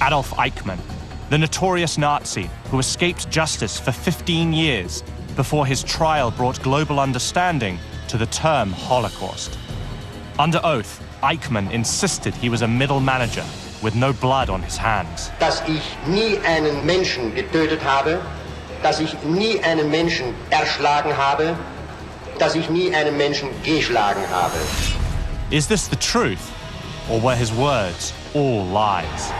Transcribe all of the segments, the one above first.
Adolf Eichmann, the notorious Nazi who escaped justice for 15 years before his trial brought global understanding to the term Holocaust. Under oath, Eichmann insisted he was a middle manager with no blood on his hands. Dass ich nie einen Menschen getötet habe, dass ich nie einen Menschen erschlagen habe, dass ich nie einen Menschen geschlagen habe. Is this the truth, or were his words all lies?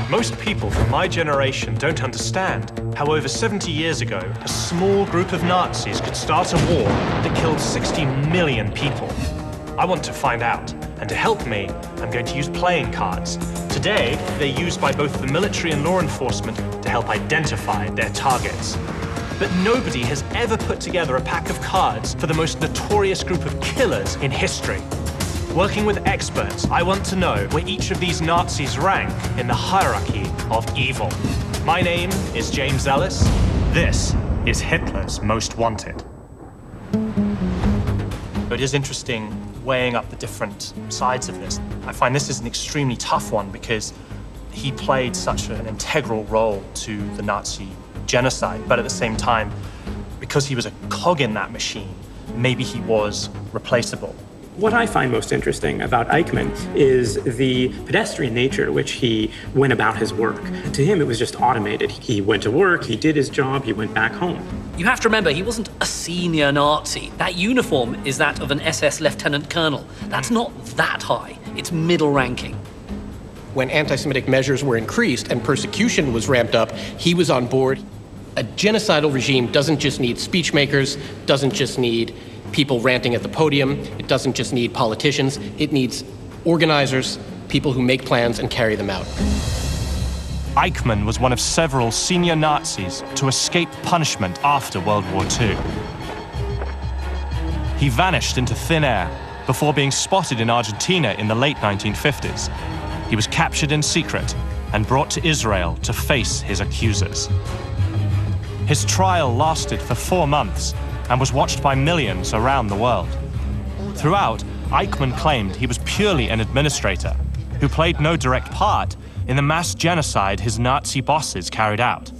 Most people from my generation don't understand how over 70 years ago, a small group of Nazis could start a war that killed 60 million people. I want to find out, and to help me, I'm going to use playing cards. Today, they're used by both the military and law enforcement to help identify their targets. But nobody has ever put together a pack of cards for the most notorious group of killers in history. Working with experts, I want to know where each of these Nazis rank in the hierarchy of evil. My name is James Ellis. This is Hitler's Most Wanted. It is interesting weighing up the different sides of this. I find this is an extremely tough one because he played such an integral role to the Nazi genocide, but at the same time, because he was a cog in that machine, maybe he was replaceable. What I find most interesting about Eichmann is the pedestrian nature in which he went about his work. To him, it was just automated. He went to work, he did his job, he went back home. You have to remember, he wasn't a senior Nazi. That uniform is that of an SS lieutenant colonel. That's not that high. It's middle ranking. When anti-Semitic measures were increased and persecution was ramped up, he was on board. A genocidal regime doesn't just need speech makers, doesn't just need people ranting at the podium, it doesn't just need politicians, it needs organizers, people who make plans and carry them out. Eichmann was one of several senior Nazis to escape punishment after World War II. He vanished into thin air before being spotted in Argentina in the late 1950s. He was captured in secret and brought to Israel to face his accusers. His trial lasted for 4 months and was watched by millions around the world. Throughout, Eichmann claimed he was purely an administrator who played no direct part in the mass genocide his Nazi bosses carried out.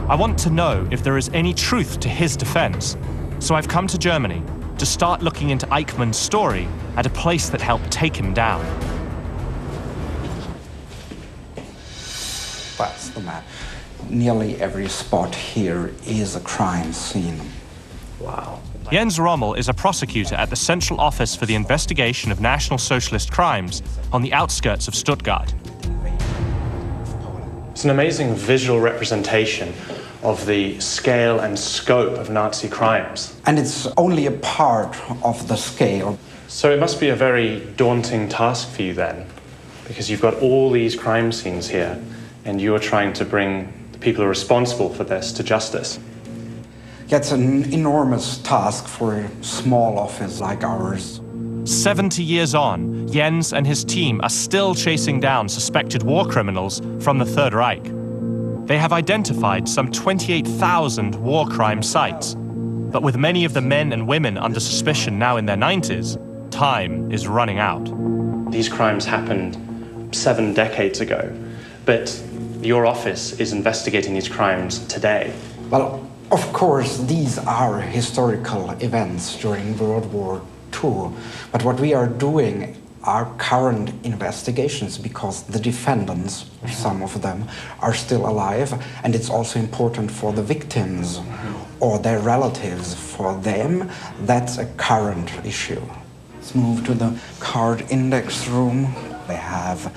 I want to know if there is any truth to his defense, so I've come to Germany to start looking into Eichmann's story at a place that helped take him down. That's the map. Nearly every spot here is a crime scene. Wow. Jens Rommel is a prosecutor at the Central Office for the Investigation of National Socialist Crimes on the outskirts of Stuttgart. It's an amazing visual representation of the scale and scope of Nazi crimes. And it's only a part of the scale. So it must be a very daunting task for you then, because you've got all these crime scenes here, and you're trying to bring the people who are responsible for this to justice. It's an enormous task for a small office like ours. 70 years on, Jens and his team are still chasing down suspected war criminals from the Third Reich. They have identified some 28,000 war crime sites, but with many of the men and women under suspicion now in their 90s, time is running out. These crimes happened 7 decades ago, but your office is investigating these crimes today. Well, of course, these are historical events during World War II, but what we are doing are current investigations because the defendants, some of them, are still alive, and it's also important for the victims or their relatives. For them, that's a current issue. Let's move to the card index room. They have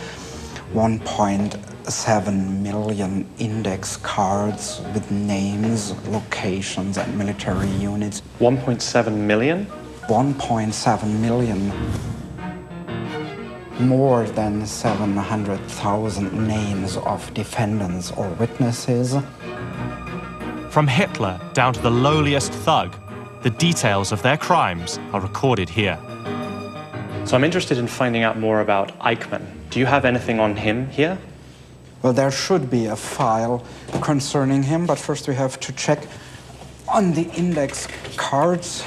1.7 million index cards with names, locations, and military units. 1.7 million? 1.7 million. More than 700,000 names of defendants or witnesses. From Hitler down to the lowliest thug, the details of their crimes are recorded here. So I'm interested in finding out more about Eichmann. Do you have anything on him here? Well, there should be a file concerning him, but first we have to check on the index cards.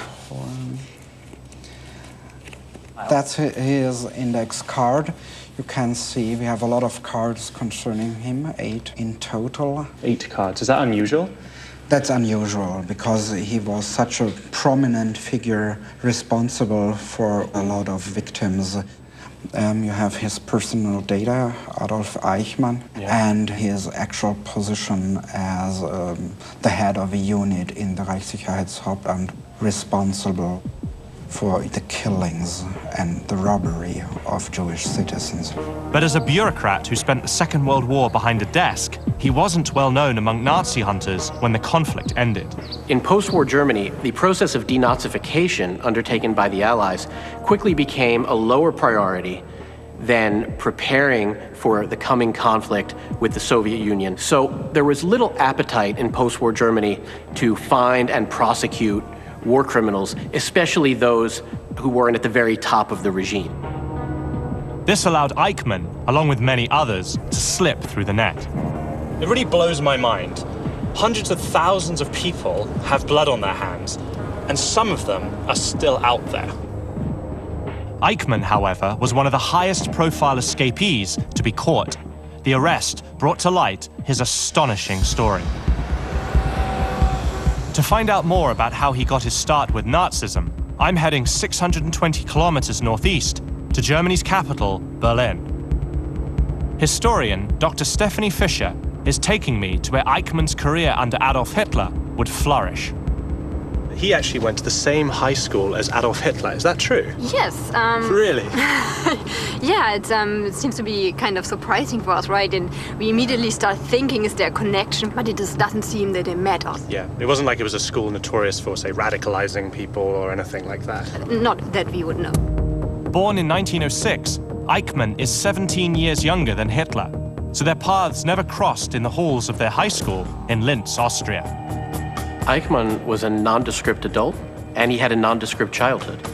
That's his index card. You can see we have a lot of cards concerning him, 8 in total. 8 cards. Is that unusual? That's unusual because he was such a prominent figure responsible for a lot of victims. You have his personal data, Adolf Eichmann, and his actual position as the head of a unit in the Reichssicherheitshauptamt responsible for the killings and the robbery of Jewish citizens. But as a bureaucrat who spent the Second World War behind a desk, he wasn't well known among Nazi hunters when the conflict ended. In post-war Germany, the process of denazification undertaken by the Allies quickly became a lower priority than preparing for the coming conflict with the Soviet Union. So there was little appetite in post-war Germany to find and prosecute war criminals, especially those who weren't at the very top of the regime. This allowed Eichmann, along with many others, to slip through the net. It really blows my mind. Hundreds of thousands of people have blood on their hands, and some of them are still out there. Eichmann, however, was one of the highest profile escapees to be caught. The arrest brought to light his astonishing story. To find out more about how he got his start with Nazism, I'm heading 620 kilometers northeast to Germany's capital, Berlin. Historian Dr. Stephanie Fischer is taking me to where Eichmann's career under Adolf Hitler would flourish. He actually went to the same high school as Adolf Hitler, is that true? Yes. Really? Yeah, it seems to be kind of surprising for us, right? And we immediately start thinking, is there a connection? But it just doesn't seem that they met us. Yeah, it wasn't like it was a school notorious for, say, radicalizing people or anything like that. Not that we would know. Born in 1906, Eichmann is 17 years younger than Hitler, so their paths never crossed in the halls of their high school in Linz, Austria. Eichmann was a nondescript adult, and he had a nondescript childhood.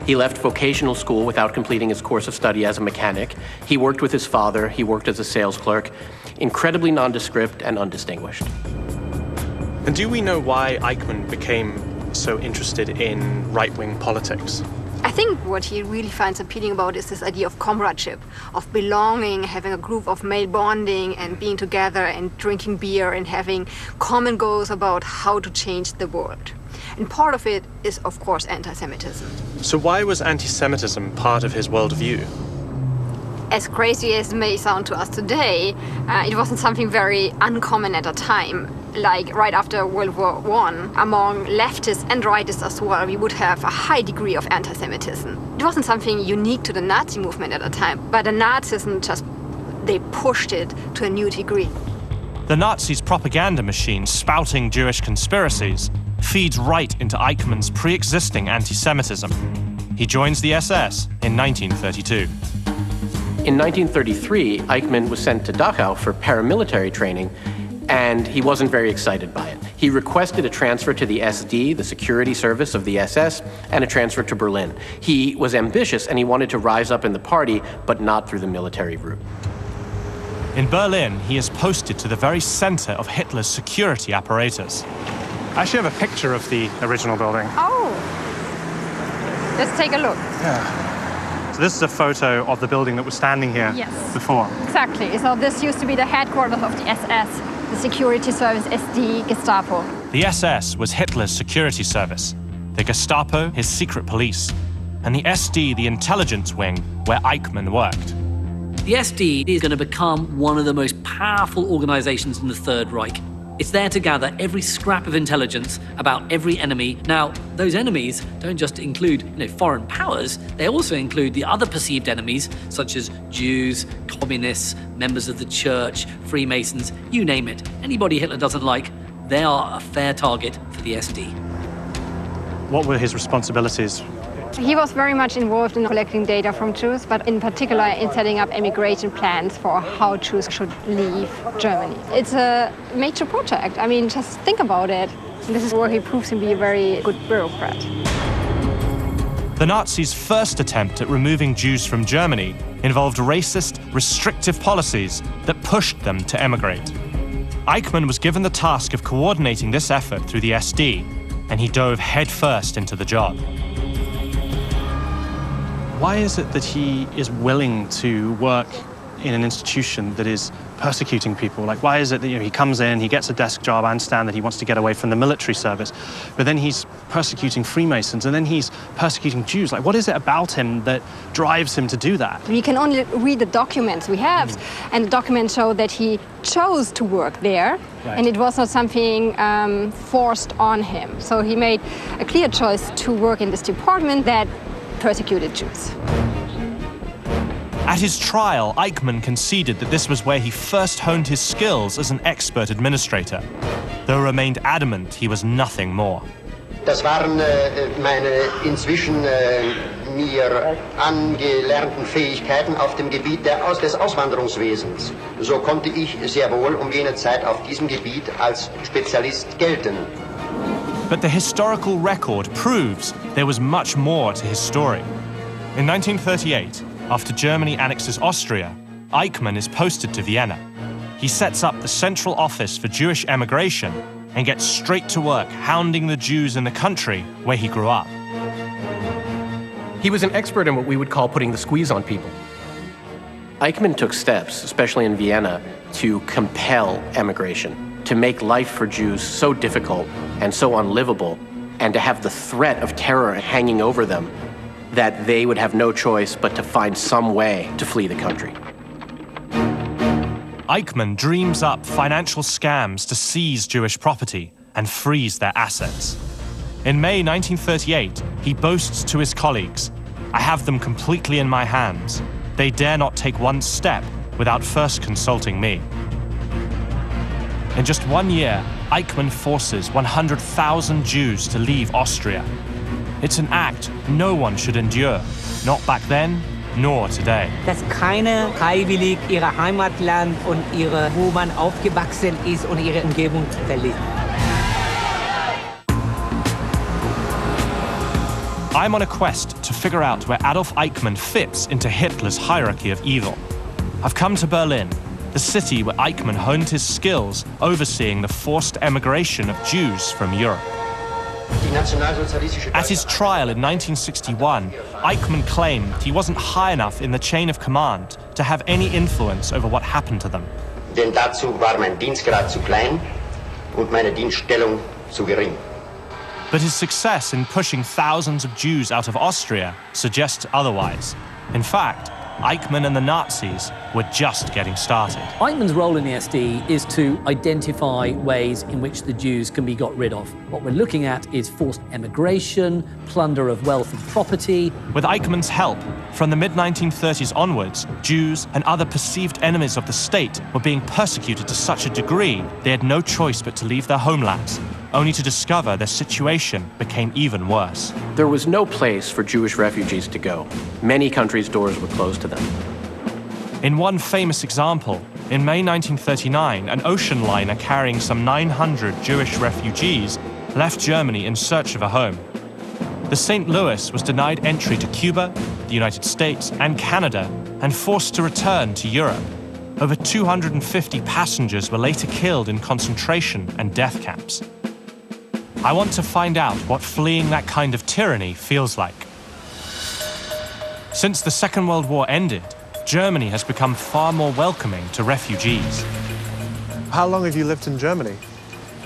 He left vocational school without completing his course of study as a mechanic. He worked with his father, he worked as a sales clerk, incredibly nondescript and undistinguished. And do we know why Eichmann became so interested in right-wing politics? I think what he really finds appealing about is this idea of comradeship, of belonging, having a group of male bonding and being together and drinking beer and having common goals about how to change the world. And part of it is, of course, anti-Semitism. So why was anti-Semitism part of his worldview? As crazy as it may sound to us today, it wasn't something very uncommon at the time. Like right after World War I, among leftists and rightists as well, we would have a high degree of anti-Semitism. It wasn't something unique to the Nazi movement at the time, but the Nazism they pushed it to a new degree. The Nazis' propaganda machine spouting Jewish conspiracies feeds right into Eichmann's pre-existing anti-Semitism. He joins the SS in 1932. In 1933, Eichmann was sent to Dachau for paramilitary training, and he wasn't very excited by it. He requested a transfer to the SD, the security service of the SS, and a transfer to Berlin. He was ambitious and he wanted to rise up in the party, but not through the military route. In Berlin, he is posted to the very center of Hitler's security apparatus. I actually have a picture of the original building. Oh, let's take a look. Yeah. So this is a photo of the building that was standing here before. Exactly. So this used to be the headquarters of the SS, the security service SD, Gestapo. The SS was Hitler's security service, the Gestapo his secret police, and the SD the intelligence wing where Eichmann worked. The SD is going to become one of the most powerful organizations in the Third Reich. It's there to gather every scrap of intelligence about every enemy. Now, those enemies don't just include foreign powers, they also include the other perceived enemies, such as Jews, communists, members of the church, Freemasons, you name it. Anybody Hitler doesn't like, they are a fair target for the SD. What were his responsibilities? He was very much involved in collecting data from Jews, but in particular in setting up emigration plans for how Jews should leave Germany. It's a major project. I mean, just think about it. This is where he proves to be a very good bureaucrat. The Nazis' first attempt at removing Jews from Germany involved racist, restrictive policies that pushed them to emigrate. Eichmann was given the task of coordinating this effort through the SD, and he dove headfirst into the job. Why is it that he is willing to work in an institution that is persecuting people? Like, why is it that he comes in, he gets a desk job, I understand that he wants to get away from the military service, but then he's persecuting Freemasons, and then he's persecuting Jews. Like, what is it about him that drives him to do that? We can only read the documents we have, and the documents show that he chose to work there, and it was not something forced on him. So he made a clear choice to work in this department that persecuted Jews. At his trial, Eichmann conceded that this was where he first honed his skills as an expert administrator, though remained adamant he was nothing more. Das waren meine inzwischen mir angelernten Fähigkeiten auf dem Gebiet des Auswanderungswesens. So konnte ich sehr wohl jene Zeit auf diesem Gebiet als Spezialist gelten. But the historical record proves there was much more to his story. In 1938, after Germany annexes Austria, Eichmann is posted to Vienna. He sets up the Central Office for Jewish Emigration and gets straight to work hounding the Jews in the country where he grew up. He was an expert in what we would call putting the squeeze on people. Eichmann took steps, especially in Vienna, to compel emigration, to make life for Jews so difficult and so unlivable, and to have the threat of terror hanging over them that they would have no choice but to find some way to flee the country. Eichmann dreams up financial scams to seize Jewish property and freeze their assets. In May 1938, he boasts to his colleagues, "I have them completely in my hands. They dare not take one step without first consulting me." In just 1 year, Eichmann forces 100,000 Jews to leave Austria. It's an act no one should endure, not back then, nor today. Dass keiner freiwillig ihre Heimatland und wo man aufgewachsen ist und ihre Umgebung verlässt. I'm on a quest to figure out where Adolf Eichmann fits into Hitler's hierarchy of evil. I've come to Berlin, the city where Eichmann honed his skills overseeing the forced emigration of Jews from Europe. At his trial in 1961, Eichmann claimed he wasn't high enough in the chain of command to have any influence over what happened to them. Denn dazu war mein Dienstgrad zu klein und meine Dienststellung zu gering. But his success in pushing thousands of Jews out of Austria suggests otherwise. In fact, Eichmann and the Nazis were just getting started. Eichmann's role in the SD is to identify ways in which the Jews can be got rid of. What we're looking at is forced emigration, plunder of wealth and property. With Eichmann's help, from the mid-1930s onwards, Jews and other perceived enemies of the state were being persecuted to such a degree they had no choice but to leave their homelands, only to discover their situation became even worse. There was no place for Jewish refugees to go. Many countries' doors were closed to them. In one famous example, in May 1939, an ocean liner carrying some 900 Jewish refugees left Germany in search of a home. The St. Louis was denied entry to Cuba, the United States, and Canada, and forced to return to Europe. Over 250 passengers were later killed in concentration and death camps. I want to find out what fleeing that kind of tyranny feels like. Since the Second World War ended, Germany has become far more welcoming to refugees. How long have you lived in Germany?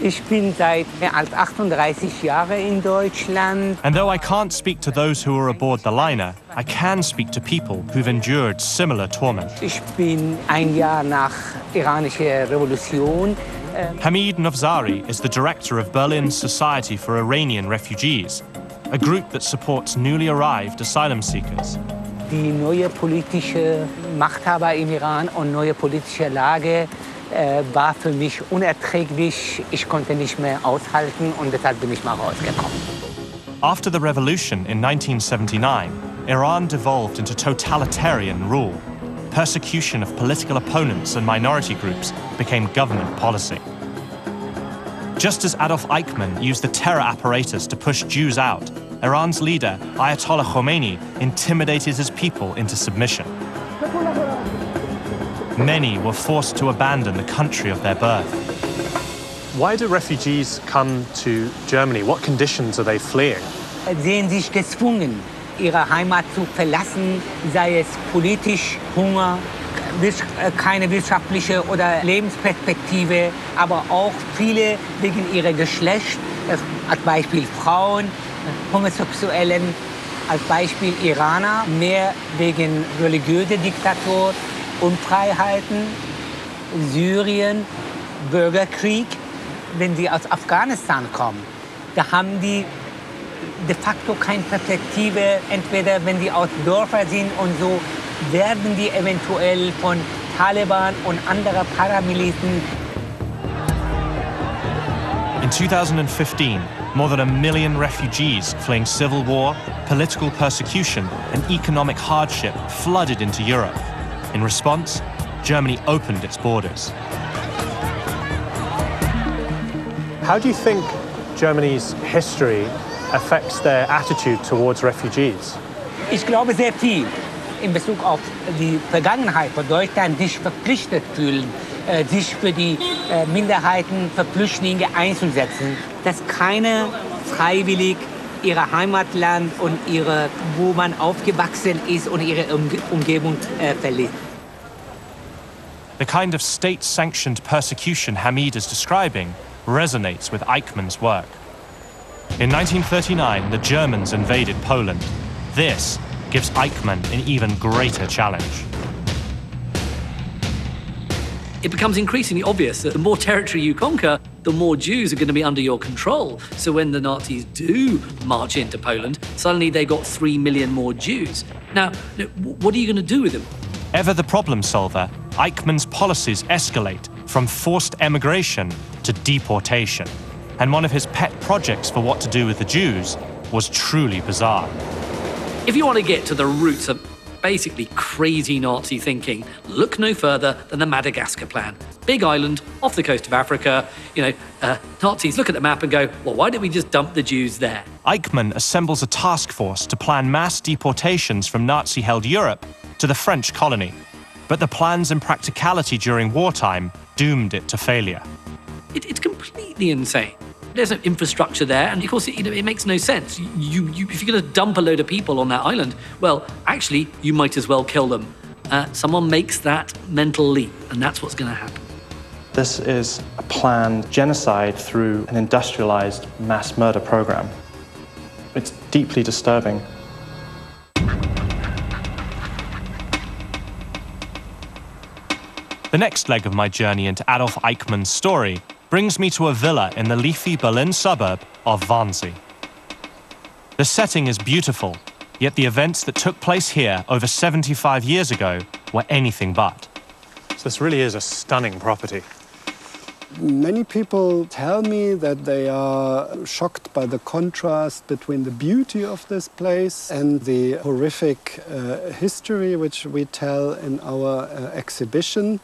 Ich bin seit mehr als 38 Jahren in Deutschland. And though I can't speak to those who were aboard the liner, I can speak to people who've endured similar torment. Ich bin ein Jahr nach iranischer Revolution. Hamid Novzari is the director of Berlin's Society for Iranian Refugees, a group that supports newly arrived asylum seekers. Die neue politische Machthaber im Iran und neue politische Lage war für mich unerträglich. Ich konnte nicht mehr aushalten und deshalb bin ich mal rausgekommen. After the revolution in 1979, Iran devolved into totalitarian rule. Persecution of political opponents and minority groups became government policy. Just as Adolf Eichmann used the terror apparatus to push Jews out, Iran's leader, Ayatollah Khomeini, intimidated his people into submission. Many were forced to abandon the country of their birth. Why do refugees come to Germany? What conditions are they fleeing? Sehen sich gezwungen, ihre Heimat zu verlassen, sei es politisch, Hunger, keine wirtschaftliche oder Lebensperspektive, aber auch viele wegen ihrer Geschlecht, als Beispiel Frauen, Homosexuellen, als Beispiel Iraner, mehr wegen religiöser Diktatur, Unfreiheiten, Syrien, Bürgerkrieg. Wenn sie aus Afghanistan kommen, da haben die de facto keine Perspektive. Entweder wenn sie aus Dörfern sind und so, werden die eventuell von Taliban und anderen Paramiliten. In 2015, more than 1 million refugees fleeing civil war, political persecution, and economic hardship flooded into Europe. In response, Germany opened its borders. How do you think Germany's history affects their attitude towards refugees? Ich glaube sehr viel in Bezug auf die Vergangenheit von Deutschland, sich verpflichtet fühlen, sich für die Minderheiten, für Flüchtlinge einzusetzen, dass keiner freiwillig ihre Heimatland und wo man aufgewachsen ist und ihre Umgebung verlässt. The kind of state-sanctioned persecution Hamid is describing resonates with Eichmann's work. In 1939, the Germans invaded Poland. This gives Eichmann an even greater challenge. It becomes increasingly obvious that the more territory you conquer, the more Jews are going to be under your control. So when the Nazis do march into Poland, suddenly they've got 3 million more Jews. Now, what are you going to do with them? Ever the problem solver, Eichmann's policies escalate from forced emigration to deportation. And one of his pet projects for what to do with the Jews was truly bizarre. If you want to get to the roots of basically crazy Nazi thinking, look no further than the Madagascar plan. Big island off the coast of Africa. Nazis look at the map and go, well, why don't we just dump the Jews there? Eichmann assembles a task force to plan mass deportations from Nazi-held Europe to the French colony. But the plans and practicality during wartime doomed it to failure. It's completely insane. There's no infrastructure there, and of course, it makes no sense. If you're going to dump a load of people on that island, well, actually, you might as well kill them. Someone makes that mental leap, and that's what's going to happen. This is a planned genocide through an industrialized mass murder program. It's deeply disturbing. The next leg of my journey into Adolf Eichmann's story brings me to a villa in the leafy Berlin suburb of Wannsee. The setting is beautiful, yet the events that took place here over 75 years ago were anything but. So this really is a stunning property. Many people tell me that they are shocked by the contrast between the beauty of this place and the horrific history which we tell in our exhibition.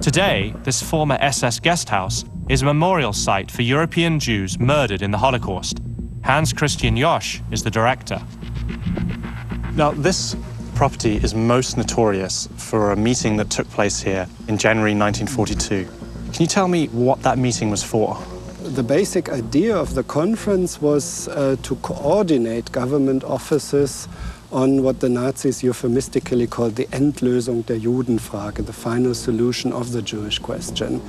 Today, this former SS guest house is a memorial site for European Jews murdered in the Holocaust. Hans Christian Josch is the director. Now, this property is most notorious for a meeting that took place here in January 1942. Can you tell me what that meeting was for? The basic idea of the conference was to coordinate government offices on what the Nazis euphemistically called the Endlösung der Judenfrage, the final solution of the Jewish question.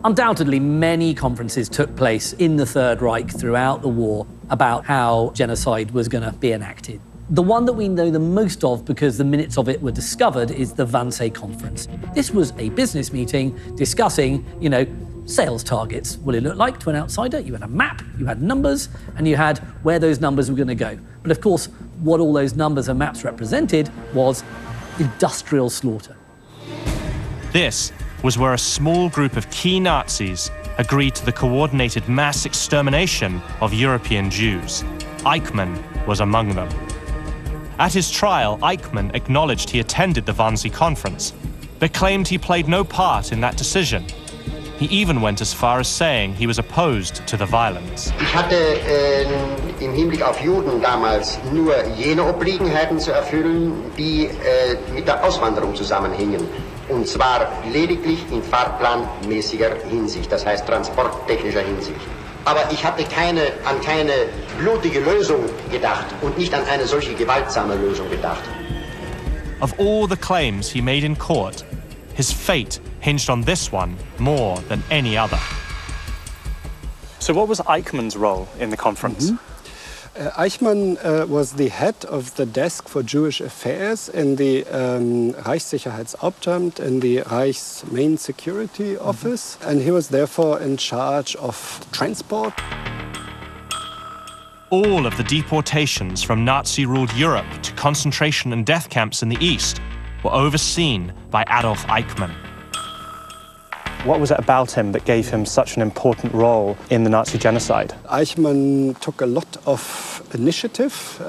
Undoubtedly, many conferences took place in the Third Reich throughout the war about how genocide was going to be enacted. The one that we know the most of, because the minutes of it were discovered, is the Wannsee Conference. This was a business meeting discussing, sales targets. What it looked like to an outsider. You had a map, you had numbers, and you had where those numbers were going to go. But of course, what all those numbers and maps represented was industrial slaughter. This was where a small group of key Nazis agreed to the coordinated mass extermination of European Jews. Eichmann was among them. At his trial, Eichmann acknowledged he attended the Wannsee Conference, but claimed he played no part in that decision. He even went as far as saying he was opposed to the violence. Ich hatte im Hinblick auf Juden damals nur jene Obliegenheiten zu erfüllen, die mit der Auswanderung zusammenhingen. Und zwar lediglich in fahrplanmäßiger Hinsicht, das heißt transporttechnischer Hinsicht. Aber ich hatte an keine blutige Lösung gedacht und nicht an eine solche gewaltsame Lösung gedacht. Of all the claims he made in court, his fate hinged on this one more than any other. So what was Eichmann's role in the conference? Eichmann was the head of the desk for Jewish affairs in the Reichssicherheitsamt, in the Reich's main security office, and he was therefore in charge of transport. All of the deportations from Nazi-ruled Europe to concentration and death camps in the East were overseen by Adolf Eichmann. What was it about him that gave him such an important role in the Nazi genocide? Eichmann took a lot of initiative,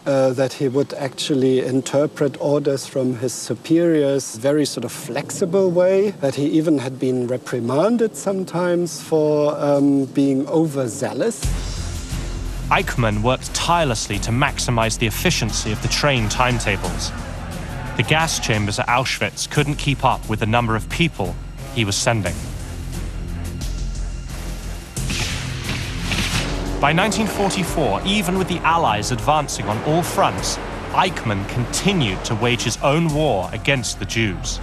that he would actually interpret orders from his superiors very sort of flexible way, that he even had been reprimanded sometimes for being overzealous. Eichmann worked tirelessly to maximize the efficiency of the train timetables. The gas chambers at Auschwitz couldn't keep up with the number of people he was sending. By 1944, even with the Allies advancing on all fronts, Eichmann continued to wage his own war against the Jews.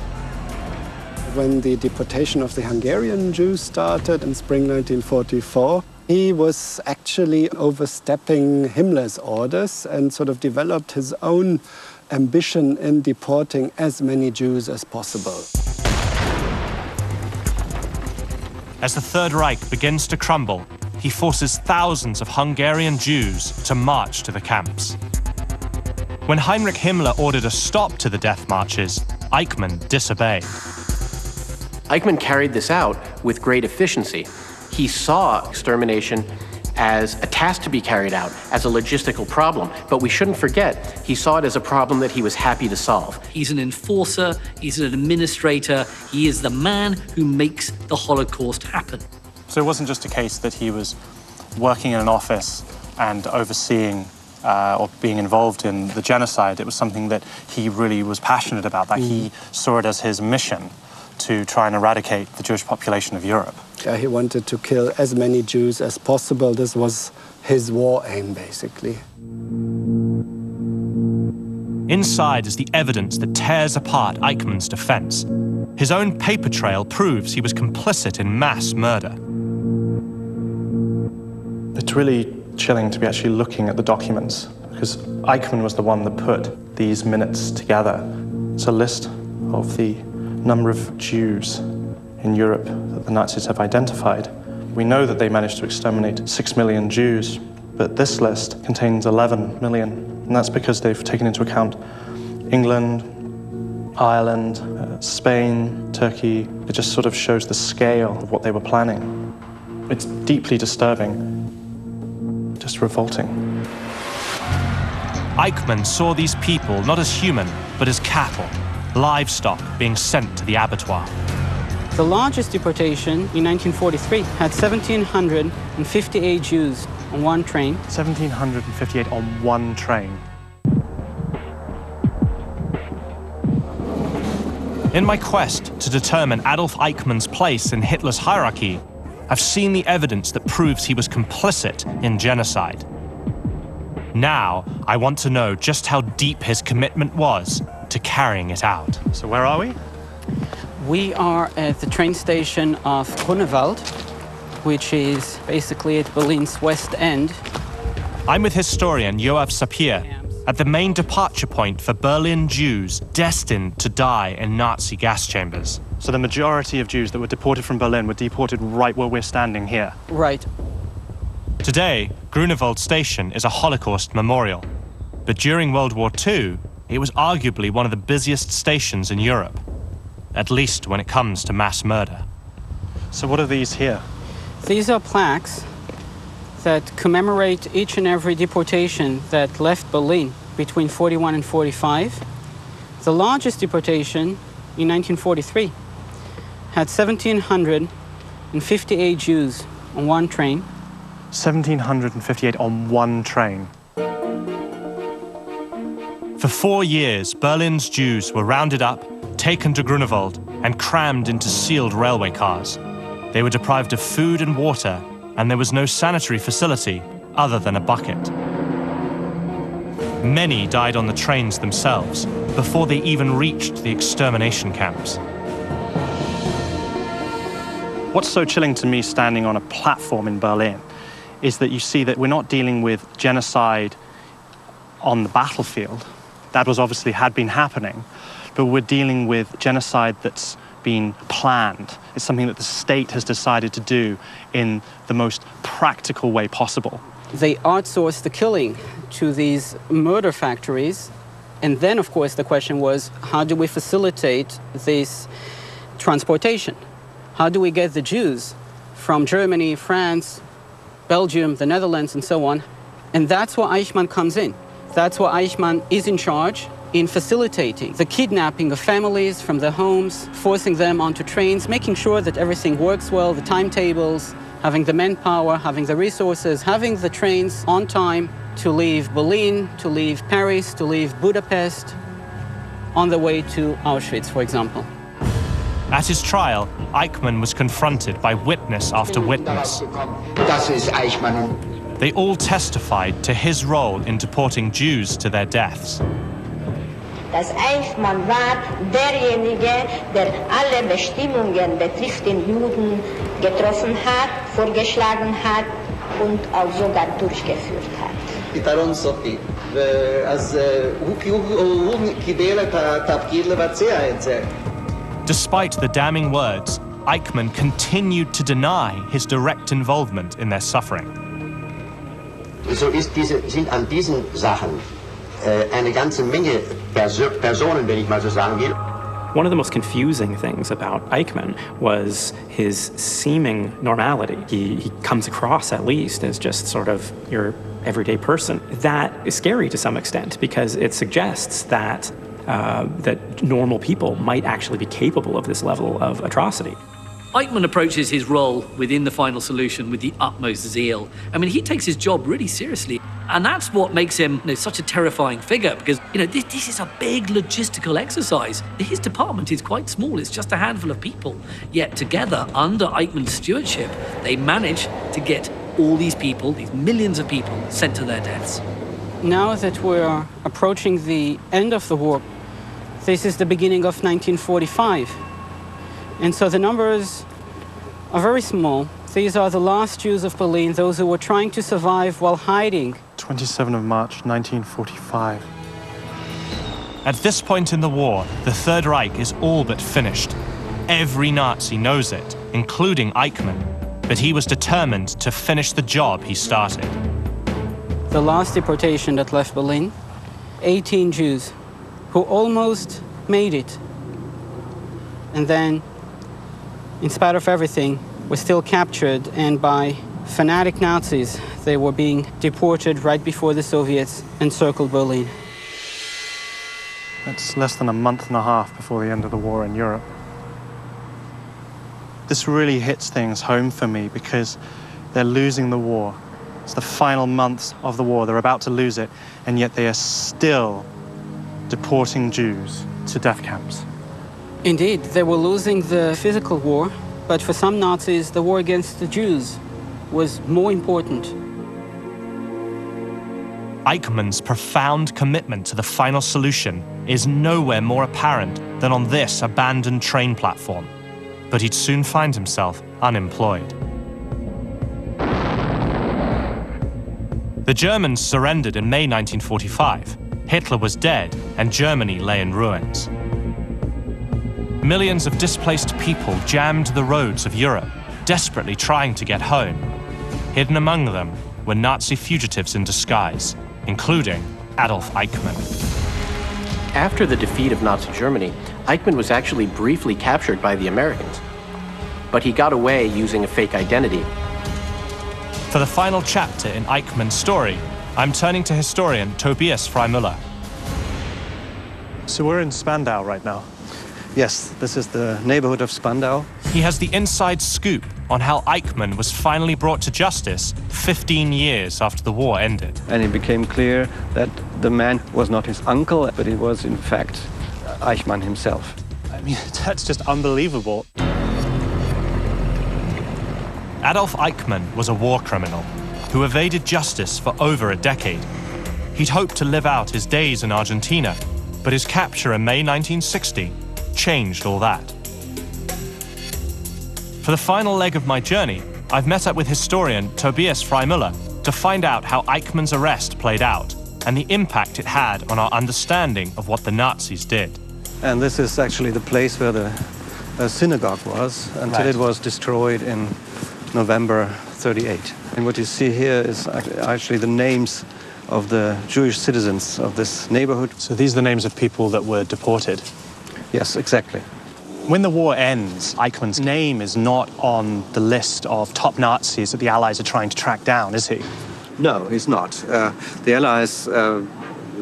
When the deportation of the Hungarian Jews started in spring 1944, he was actually overstepping Himmler's orders and sort of developed his own ambition in deporting as many Jews as possible. As the Third Reich begins to crumble, he forces thousands of Hungarian Jews to march to the camps. When Heinrich Himmler ordered a stop to the death marches, Eichmann disobeyed. Eichmann carried this out with great efficiency. He saw extermination as a task to be carried out, as a logistical problem. But we shouldn't forget, he saw it as a problem that he was happy to solve. He's an enforcer, he's an administrator, he is the man who makes the Holocaust happen. So it wasn't just a case that he was working in an office and overseeing or being involved in the genocide. It was something that he really was passionate about, that he saw it as his mission to try and eradicate the Jewish population of Europe. He wanted to kill as many Jews as possible. This was his war aim, basically. Inside is the evidence that tears apart Eichmann's defense. His own paper trail proves he was complicit in mass murder. It's really chilling to be actually looking at the documents, because Eichmann was the one that put these minutes together. It's a list of the number of Jews in Europe that the Nazis have identified. We know that they managed to exterminate 6 million Jews, but this list contains 11 million, and that's because they've taken into account England, Ireland, Spain, Turkey. It just sort of shows the scale of what they were planning. It's deeply disturbing, just revolting. Eichmann saw these people not as human, but as cattle, livestock being sent to the abattoir. The largest deportation in 1943 had 1,758 Jews on one train. 1,758 on one train. In my quest to determine Adolf Eichmann's place in Hitler's hierarchy, I've seen the evidence that proves he was complicit in genocide. Now, I want to know just how deep his commitment was to carrying it out. So where are we? We are at the train station of Grunewald, which is basically at Berlin's west end. I'm with historian Yoav Sapir at the main departure point for Berlin Jews destined to die in Nazi gas chambers. So the majority of Jews that were deported from Berlin were deported right where we're standing here. Right. Today, Grunewald Station is a Holocaust memorial. But during World War II, it was arguably one of the busiest stations in Europe, at least when it comes to mass murder. So what are these here? These are plaques that commemorate each and every deportation that left Berlin between 41 and 45. The largest deportation in 1943 had 1,758 Jews on one train. 1,758 on one train. For 4 years, Berlin's Jews were rounded up, taken to Grunewald, and crammed into sealed railway cars. They were deprived of food and water and there was no sanitary facility other than a bucket. Many died on the trains themselves before they even reached the extermination camps. What's so chilling to me standing on a platform in Berlin is that you see that we're not dealing with genocide on the battlefield. That obviously had been happening, but we're dealing with genocide that's been planned. It's something that the state has decided to do in the most practical way possible. They outsourced the killing to these murder factories. And then, of course, the question was, how do we facilitate this transportation? How do we get the Jews from Germany, France, Belgium, the Netherlands, and so on? And that's where Eichmann comes in. That's where Eichmann is in charge in facilitating the kidnapping of families from their homes, forcing them onto trains, making sure that everything works well, the timetables, having the manpower, having the resources, having the trains on time to leave Berlin, to leave Paris, to leave Budapest, on the way to Auschwitz, for example. At his trial, Eichmann was confronted by witness after witness. They all testified to his role in deporting Jews to their deaths. dass Eichmann war derjenige, der alle Bestimmungen betrifft den Juden getroffen hat, vorgeschlagen hat und auch sogar durchgeführt hat. פתרון סופי, אז הוא קיבל את התפקיד לבצע את זה. Despite the damning words, Eichmann continued to deny his direct involvement in their suffering. So sind an diesen Sachen eine ganze Menge Personen, wenn ich mal so sagen will. One of the most confusing things about Eichmann was his seeming normality. He comes across, at least, as just sort of your everyday person. That is scary to some extent because it suggests that that normal people might actually be capable of this level of atrocity. Eichmann approaches his role within the final solution with the utmost zeal. I mean, he takes his job really seriously. And that's what makes him such a terrifying figure, because this is a big logistical exercise. His department is quite small. It's just a handful of people. Yet together, under Eichmann's stewardship, they manage to get all these people, these millions of people, sent to their deaths. Now that we're approaching the end of the war, this is the beginning of 1945. And so the numbers are very small. These are the last Jews of Berlin, those who were trying to survive while hiding. 27th of March, 1945. At this point in the war, the Third Reich is all but finished. Every Nazi knows it, including Eichmann, but he was determined to finish the job he started. The last deportation that left Berlin, 18 Jews who almost made it. And then, in spite of everything, were still captured, and by fanatic Nazis, they were being deported right before the Soviets encircled Berlin. That's less than a month and a half before the end of the war in Europe. This really hits things home for me because they're losing the war. It's the final months of the war. They're about to lose it, and yet they are still deporting Jews to death camps. Indeed, they were losing the physical war, but for some Nazis, the war against the Jews was more important. Eichmann's profound commitment to the final solution is nowhere more apparent than on this abandoned train platform. But he'd soon find himself unemployed. The Germans surrendered in May 1945. Hitler was dead, and Germany lay in ruins. Millions of displaced people jammed the roads of Europe, desperately trying to get home. Hidden among them were Nazi fugitives in disguise, including Adolf Eichmann. After the defeat of Nazi Germany, Eichmann was actually briefly captured by the Americans, but he got away using a fake identity. For the final chapter in Eichmann's story, I'm turning to historian Tobias Freimüller. So we're in Spandau right now. Yes, this is the neighborhood of Spandau. He has the inside scoop on how Eichmann was finally brought to justice 15 years after the war ended. And it became clear that the man was not his uncle, but it was in fact Eichmann himself. I mean, that's just unbelievable. Adolf Eichmann was a war criminal who evaded justice for over a decade. He'd hoped to live out his days in Argentina, but his capture in May 1960 changed all that. For the final leg of my journey, I've met up with historian Tobias Freimüller to find out how Eichmann's arrest played out and the impact it had on our understanding of what the Nazis did. And this is actually the place where the synagogue was until it was destroyed in November 38. And what you see here is actually the names of the Jewish citizens of this neighborhood. So these are the names of people that were deported? Yes, exactly. When the war ends, Eichmann's name is not on the list of top Nazis that the Allies are trying to track down, is he? No, he's not. The Allies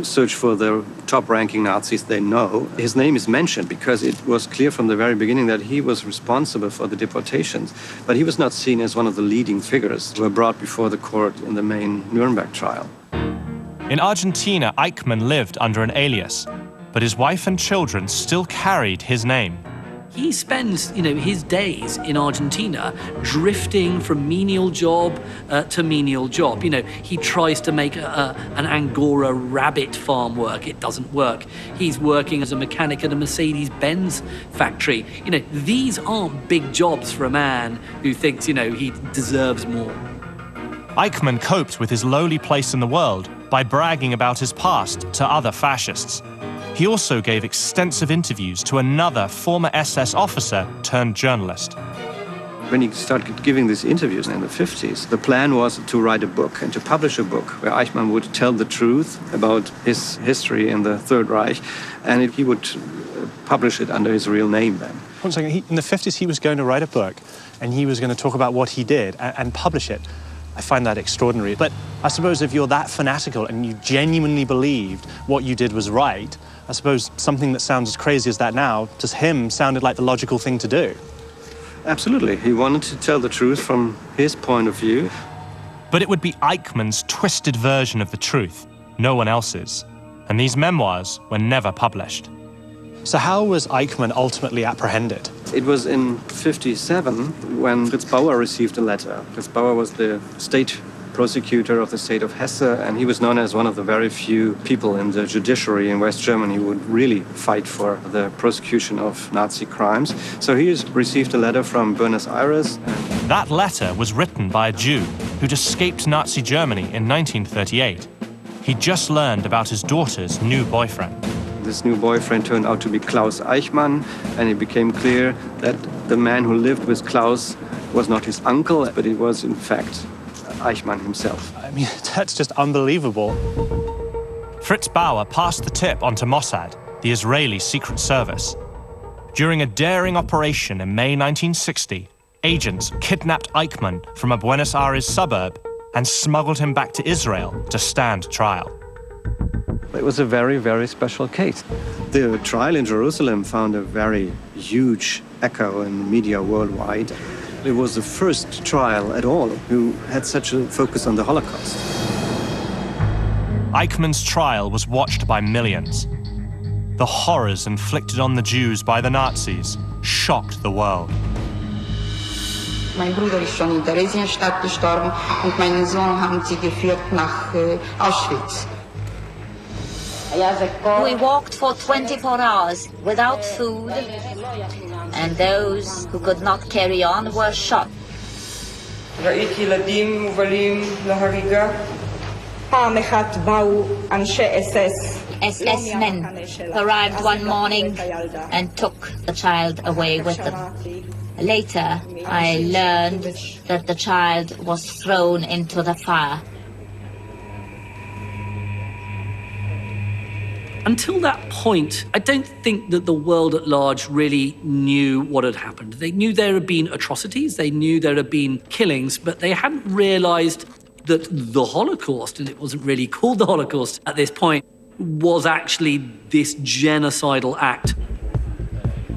search for the top-ranking Nazis they know. His name is mentioned because it was clear from the very beginning that he was responsible for the deportations, but he was not seen as one of the leading figures who were brought before the court in the main Nuremberg trial. In Argentina, Eichmann lived under an alias, but his wife and children still carried his name. He spends, his days in Argentina drifting from menial job to menial job. He tries to make an Angora rabbit farm work. It doesn't work. He's working as a mechanic at a Mercedes-Benz factory. These aren't big jobs for a man who thinks, he deserves more. Eichmann coped with his lowly place in the world by bragging about his past to other fascists. He also gave extensive interviews to another former SS officer turned journalist. When he started giving these interviews in the 50s, the plan was to write a book and to publish a book where Eichmann would tell the truth about his history in the Third Reich, and he would publish it under his real name then. One second, in the 50s he was going to write a book and he was going to talk about what he did and publish it. I find that extraordinary. But I suppose if you're that fanatical and you genuinely believed what you did was right, I suppose something that sounds as crazy as that now, to him, sounded like the logical thing to do. Absolutely. He wanted to tell the truth from his point of view. But it would be Eichmann's twisted version of the truth, no one else's. And these memoirs were never published. So how was Eichmann ultimately apprehended? It was in '57 when Fritz Bauer received a letter. Fritz Bauer was the state prosecutor of the state of Hesse, and he was known as one of the very few people in the judiciary in West Germany who would really fight for the prosecution of Nazi crimes. So he received a letter from Buenos Aires. That letter was written by a Jew who'd escaped Nazi Germany in 1938. He'd just learned about his daughter's new boyfriend. This new boyfriend turned out to be Klaus Eichmann, and it became clear that the man who lived with Klaus was not his uncle, but it was, in fact, Eichmann himself. I mean, that's just unbelievable. Fritz Bauer passed the tip on to Mossad, the Israeli Secret Service. During a daring operation in May 1960, agents kidnapped Eichmann from a Buenos Aires suburb and smuggled him back to Israel to stand trial. It was a very, very special case. The trial in Jerusalem found a very huge echo in the media worldwide. It was the first trial at all who had such a focus on the Holocaust. Eichmann's trial was watched by millions. The horrors inflicted on the Jews by the Nazis shocked the world. Mein Bruder ist schon in Theresienstadt gestorben und meinen Sohn haben sie geführt nach Auschwitz. We walked for 24 hours without food, and those who could not carry on were shot. SS men arrived one morning and took the child away with them. Later, I learned that the child was thrown into the fire. Until that point, I don't think that the world at large really knew what had happened. They knew there had been atrocities, they knew there had been killings, but they hadn't realized that the Holocaust, and it wasn't really called the Holocaust at this point, was actually this genocidal act.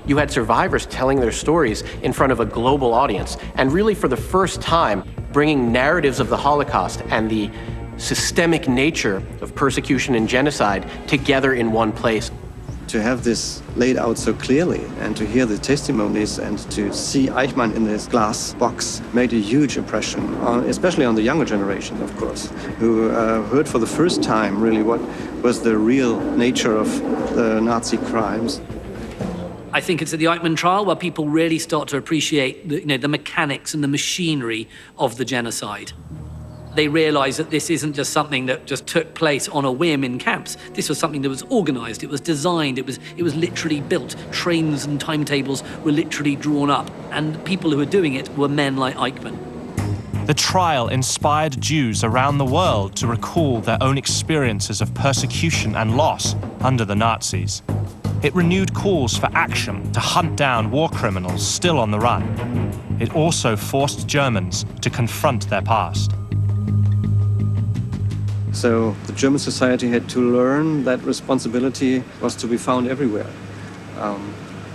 You had survivors telling their stories in front of a global audience, and really for the first time, bringing narratives of the Holocaust and the systemic nature of persecution and genocide together in one place. to have this laid out so clearly and to hear the testimonies and to see Eichmann in this glass box made a huge impression, especially on the younger generation, of course, who heard for the first time really what was the real nature of the Nazi crimes. I think it's at the Eichmann trial where people really start to appreciate the mechanics and the machinery of the genocide. They realize that this isn't just something that just took place on a whim in camps. This was something that was organized, it was designed, it was literally built. Trains and timetables were literally drawn up, and people who were doing it were men like Eichmann. The trial inspired Jews around the world to recall their own experiences of persecution and loss under the Nazis. It renewed calls for action to hunt down war criminals still on the run. It also forced Germans to confront their past. So the German society had to learn that responsibility was to be found everywhere,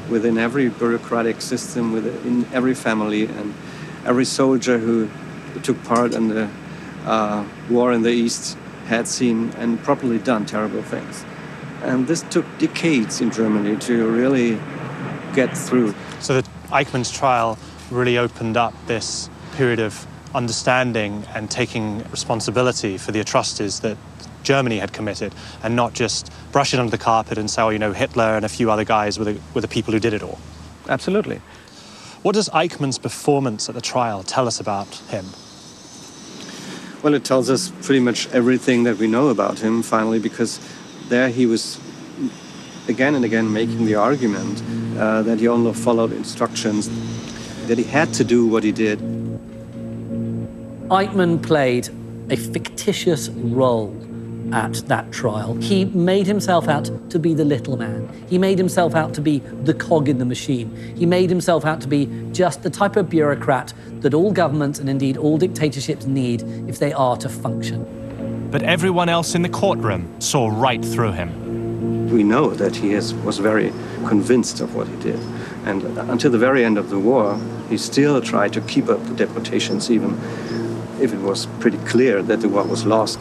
within every bureaucratic system, within every family, and every soldier who took part in the war in the East had seen and properly done terrible things. And this took decades in Germany to really get through. So the Eichmann's trial really opened up this period of understanding and taking responsibility for the atrocities that Germany had committed, and not just brush it under the carpet and say, oh, you know, Hitler and a few other guys were the people who did it all. Absolutely. What does Eichmann's performance at the trial tell us about him? Well, it tells us pretty much everything that we know about him, finally, because there he was again and again making the argument that he only followed instructions, that he had to do what he did. Eichmann played a fictitious role at that trial. He made himself out to be the little man. He made himself out to be the cog in the machine. He made himself out to be just the type of bureaucrat that all governments and indeed all dictatorships need if they are to function. But everyone else in the courtroom saw right through him. We know that he was very convinced of what he did. And until the very end of the war, he still tried to keep up the deportations, even if it was pretty clear that the war was lost.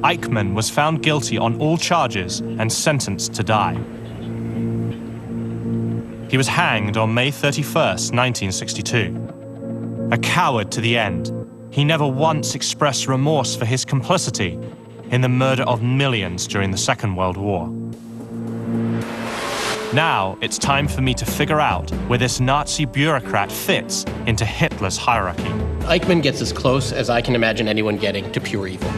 Eichmann was found guilty on all charges and sentenced to die. He was hanged on May 31st, 1962. A coward to the end, he never once expressed remorse for his complicity in the murder of millions during the Second World War. Now it's time for me to figure out where this Nazi bureaucrat fits into Hitler's hierarchy. Eichmann gets as close as I can imagine anyone getting to pure evil.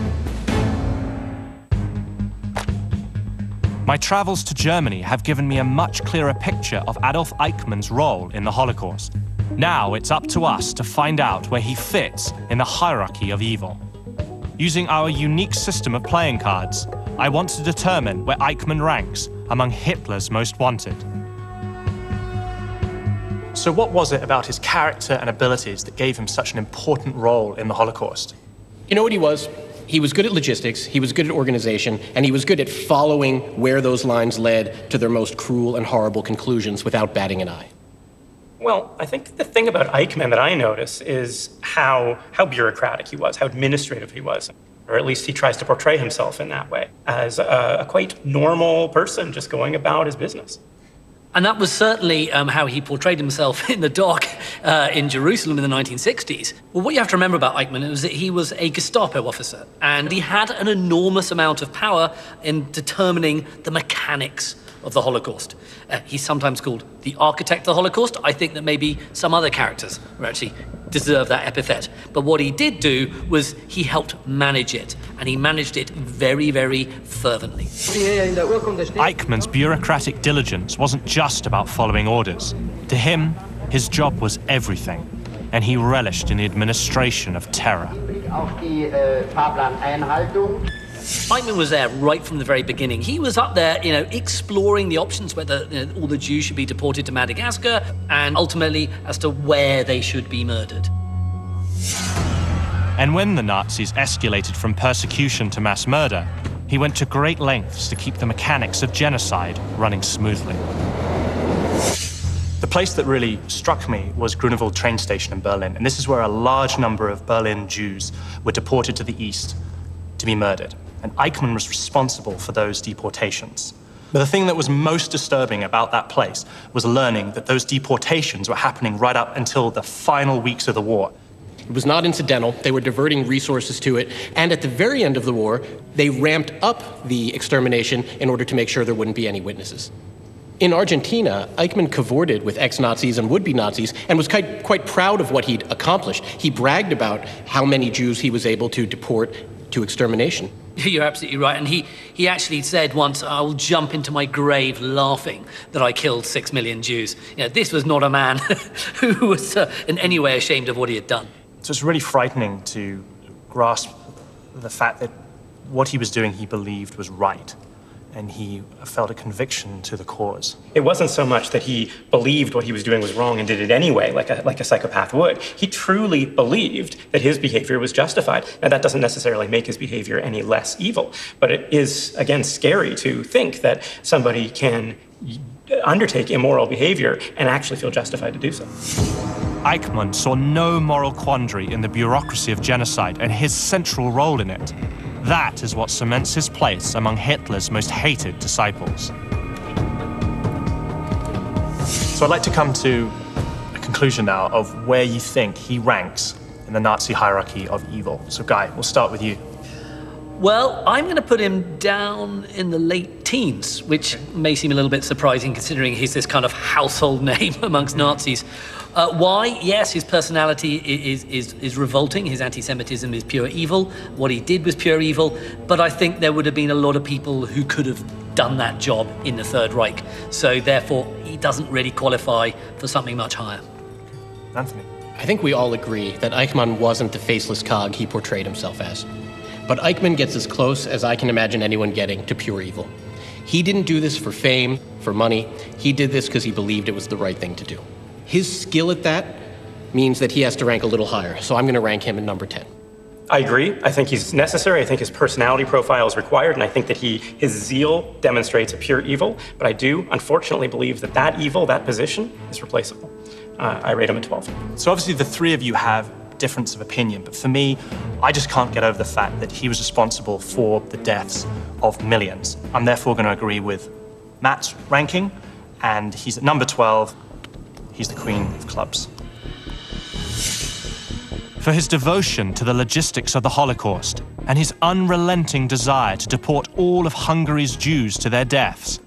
My travels to Germany have given me a much clearer picture of Adolf Eichmann's role in the Holocaust. Now it's up to us to find out where he fits in the hierarchy of evil. Using our unique system of playing cards, I want to determine where Eichmann ranks among Hitler's most wanted. So what was it about his character and abilities that gave him such an important role in the Holocaust? You know what he was? He was good at logistics, he was good at organization, and he was good at following where those lines led to their most cruel and horrible conclusions without batting an eye. Well, I think the thing about Eichmann that I notice is how bureaucratic he was, how administrative he was. Or at least he tries to portray himself in that way, as a quite normal person just going about his business. And that was certainly how he portrayed himself in the dock in Jerusalem in the 1960s. Well, what you have to remember about Eichmann is that he was a Gestapo officer, and he had an enormous amount of power in determining the mechanics of the Holocaust. He's sometimes called the architect of the Holocaust. I think that maybe some other characters were actually deserve that epithet. But what he did do was he helped manage it, and he managed it very, very fervently. Eichmann's bureaucratic diligence wasn't just about following orders. To him, his job was everything, and he relished in the administration of terror. Eichmann was there right from the very beginning. He was up there, exploring the options whether all the Jews should be deported to Madagascar, and ultimately as to where they should be murdered. And when the Nazis escalated from persecution to mass murder, he went to great lengths to keep the mechanics of genocide running smoothly. The place that really struck me was Grunewald train station in Berlin, and this is where a large number of Berlin Jews were deported to the east to be murdered. And Eichmann was responsible for those deportations. But the thing that was most disturbing about that place was learning that those deportations were happening right up until the final weeks of the war. It was not incidental. They were diverting resources to it. And at the very end of the war, they ramped up the extermination in order to make sure there wouldn't be any witnesses. In Argentina, Eichmann cavorted with ex-Nazis and would-be Nazis and was quite proud of what he'd accomplished. He bragged about how many Jews he was able to deport to extermination. You're absolutely right. And he actually said once, I will jump into my grave laughing that I killed 6 million Jews. You know, this was not a man who was in any way ashamed of what he had done. So it's really frightening to grasp the fact that what he was doing, he believed was right. And he felt a conviction to the cause. It wasn't so much that he believed what he was doing was wrong and did it anyway, like a psychopath would. He truly believed that his behavior was justified. Now, that doesn't necessarily make his behavior any less evil, but it is, again, scary to think that somebody can undertake immoral behavior and actually feel justified to do so. Eichmann saw no moral quandary in the bureaucracy of genocide and his central role in it. That is what cements his place among Hitler's most hated disciples. So I'd like to come to a conclusion now of where you think he ranks in the Nazi hierarchy of evil. So Guy, we'll start with you. Well, I'm going to put him down in the late teens, which may seem a little bit surprising considering he's this kind of household name amongst Nazis. Why? Yes, his personality is revolting. His anti-Semitism is pure evil. What he did was pure evil. But I think there would have been a lot of people who could have done that job in the Third Reich. So therefore, he doesn't really qualify for something much higher. Anthony? I think we all agree that Eichmann wasn't the faceless cog he portrayed himself as. But Eichmann gets as close as I can imagine anyone getting to pure evil. He didn't do this for fame, for money. He did this because he believed it was the right thing to do. His skill at that means that he has to rank a little higher, so I'm going to rank him at number 10. I agree. I think he's necessary. I think his personality profile is required, and I think that his zeal demonstrates a pure evil. But I do, unfortunately, believe that evil, that position, is replaceable. I rate him at 12. So obviously the three of you have difference of opinion, but for me, I just can't get over the fact that he was responsible for the deaths of millions. I'm therefore going to agree with Matt's ranking, and he's at number 12. He's the queen of clubs. For his devotion to the logistics of the Holocaust and his unrelenting desire to deport all of Hungary's Jews to their deaths,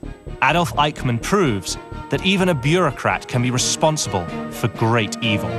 Adolf Eichmann proves that even a bureaucrat can be responsible for great evil.